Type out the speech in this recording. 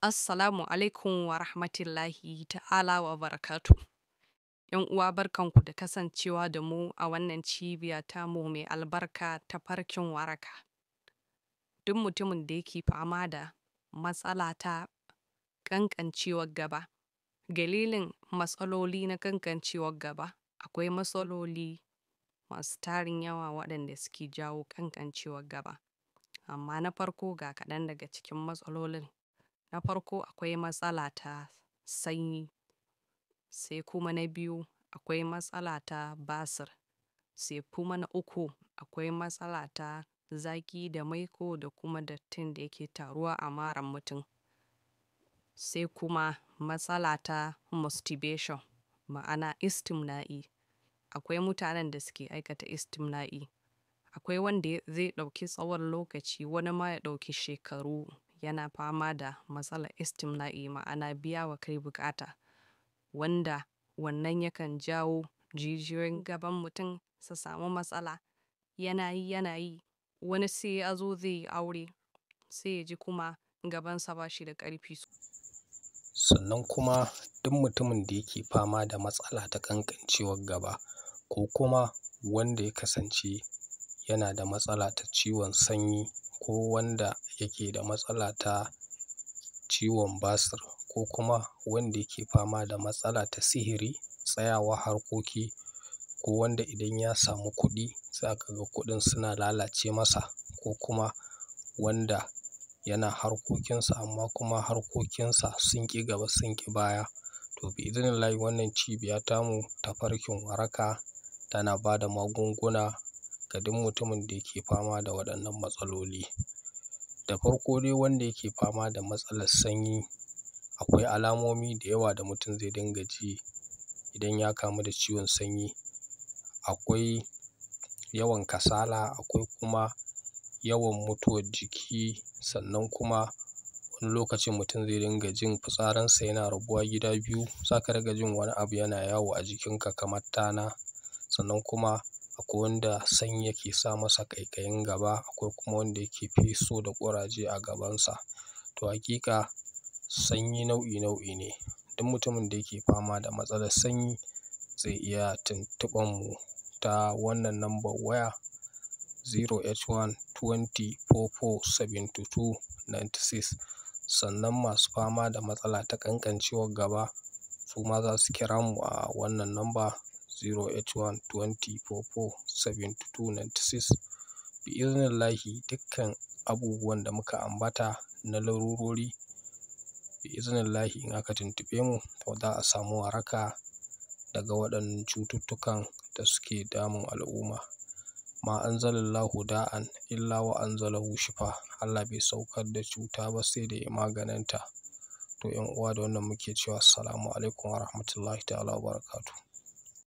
Assalamu alaikum wa rahmatullahi ta'ala wa barakatu. ‘Yan uwa barkanku da kasancewa da mu a wannan cibiya tamu mai albarka ta farkin waraka. Duk mutumin da yake fama da matsala ta ƙanƙancewar gaba, dalilin matsaloli na ƙanƙancewar gaba, akwai matsaloli masu tarin yawa waɗanda suke jawo ƙanƙancewar gaba. Amma na farko ga kaɗan daga cikin matsalolin. Na farko akwai matsala ta sanyi, sai kuma na biyu akwai matsala ta basir, sai kuma na uku akwai matsala ta zaƙi da maiko da kuma dattin da yake taruwa a maran mutum, sai kuma matsala ta masturbation ma'ana istimna'i. Akwai mutanen da suke aikata istimna'i, akwai wanda zai ɗauki tsawon lokaci, wani ma ya ɗauki shekaru yana fama da matsalar istimna'i ma'ana biya wa kai buƙata, wanda wannan yakan jawo jijiyoyin gaban mutum su samu matsala. Yana yi wani sai ya zo zai yi aure sai ya ji kuma gabansa ba shi da ƙarfi. Sannan kuma duk mutumin da yake fama da matsala ta ƙanƙancewar gaba, ko kuma wanda ya kasance yana da matsala ta ciwon sanyi, ko wanda yake da matsala ta ciwon basir, ko kuma wanda yake fama da matsala ta sihiri, tsayawa harkoki, ko wanda idan ya samu kuɗi za ka ga kuɗin suna lalace masa, ko kuma wanda yana harkokinsa amma kuma harkokinsa sun ƙi gaba sun ƙi baya. To bi'iznillahi wannan cibiya tamu ta farkin waraka tana ba da magunguna ga duk mutumin da yake fama da waɗannan matsaloli. Da farko dai wanda yake fama da matsalar sanyi, akwai alamomi da yawa da mutum zai dinga ji idan ya kamu da ciwon sanyi. Akwai yawan kasala, akwai kuma yawan mutuwar jiki, sannan kuma wani lokacin mutum zai dinga jin fitsarinsa yana rabuwa gida biyu, za ka riga jin wani abu yana yawo a jikinka kamar tana. Sannan kuma akwai wanda sanyi yake sa masa ƙaiƙayin gaba, akwai kuma wanda yake feso da ƙuraje a gabansa. To haƙiƙa sanyi nau'i ne. Duk mutumin da yake fama da matsalar sanyi zai iya tuntuɓar mu ta wannan lambar waya 081 20 44 72 96. Sannan masu fama da matsala ta ƙanƙancewar gaba su ma za su kira mu a wannan lamba 081 20 44 72 96. Bi'iznillahi dukkan abubuwan da muka ambata na larurori, bi'iznillahi in aka tuntuɓe mu to za a samu waraka daga waɗannan cututtukan da suke damun al'umma. Ma anzalallahu da'an illa wa anzalahu shifa. Allah bai saukar da cuta ba sai da ya maganinta. To ‘yan uwa da wannan muke cewa assalamu alaikum wa rahmatullahi ta'ala wa barakatuh.